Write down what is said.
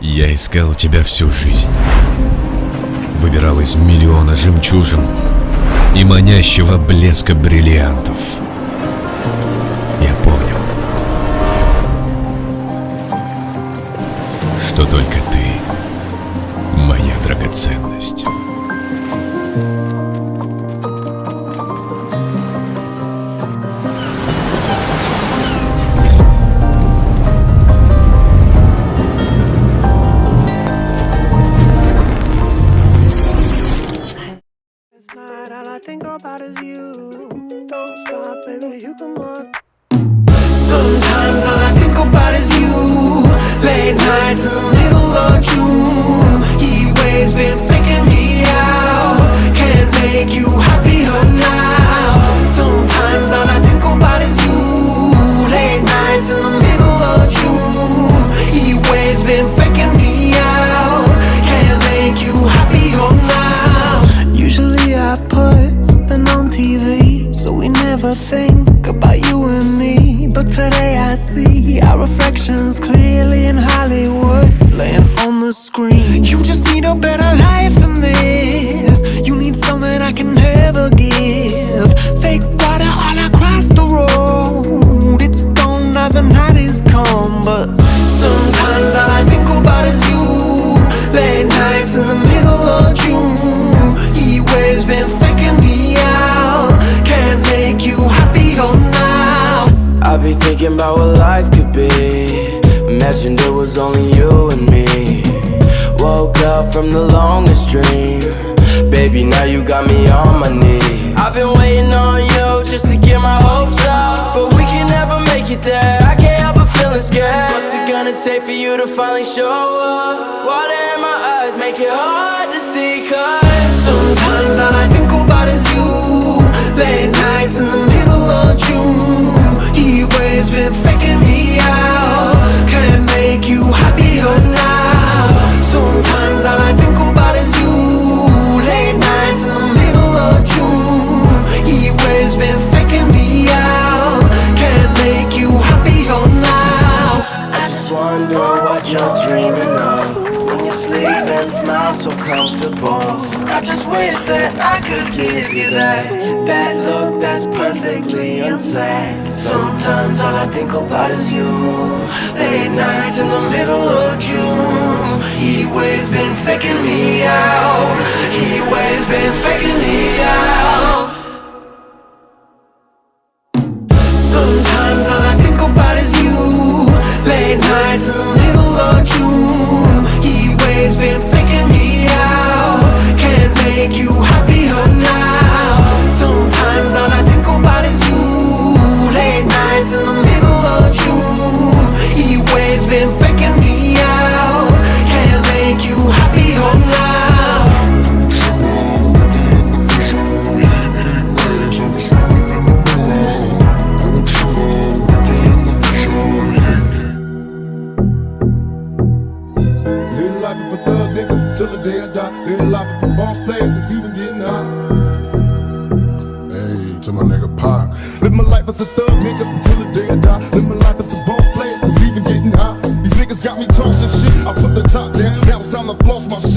Я искал тебя всю жизнь. Выбирал из миллиона жемчужин и манящего блеска бриллиантов. Я понял, что только ты моя драгоценность. Sometimes all I think about is you. Late nights in the middle of June. Heat waves been faking me out. Can't make you happier now. Sometimes all I think about is you. Late nights in the middle of June. Heat waves been faking me out. Can't make you happier now. Usually I put something on TV, so we never think about you and me. But today I see our reflections clearly in Hollywood, laying on the screen. You just need a better life than this. You need something I can never give. Fake water all across the road. It's gone now, the night is come. But sometimes all I think about is you. Late nights in the middle of June. Heat waves been faking me out. Can't make you happier now. I be thinking about what life could be. Imagined it was only you and me. Woke up from the longest dream. Baby, now you got me on my knees. I've been waiting on you just to get my hopes up, but we can never make it there. I can't help but feeling scared. What's it gonna take for you to finally show up? Water in my eyes make it hard to see. Cause sometimes all I think about is you. Late nights in the middle of June. Heat waves been faking me out. Can't make you happier now. Sometimes all I think about is you. Late nights in the middle of June. Heat waves been faking me out. Can't make you happier now. I just wonder what you're dreaming of when you sleep and smile so comfortable. I just wish that I could give you that look that's perfectly unsaid. Sometimes all I think about is you. Late nights in the middle of June. Heat waves been faking me out. Heat waves been faking me out. Sometimes all I think about is you. Late nights in the middle of June. Heat waves been faking me out. Can't make you happier now. Sometimes all I think about is you. Late nights in the middle of June. Heat waves been faking me out. Can't make you happier now. Live life of a thug nigga till the day I die. Live life of a boss player that's even getting high. Hey, to my nigga Pac. Live my life as a thug nigga till the day I die. Live my life as a boss player that's even getting high. These niggas got me tossing shit. I put the top down. Now it's time to floss my shit.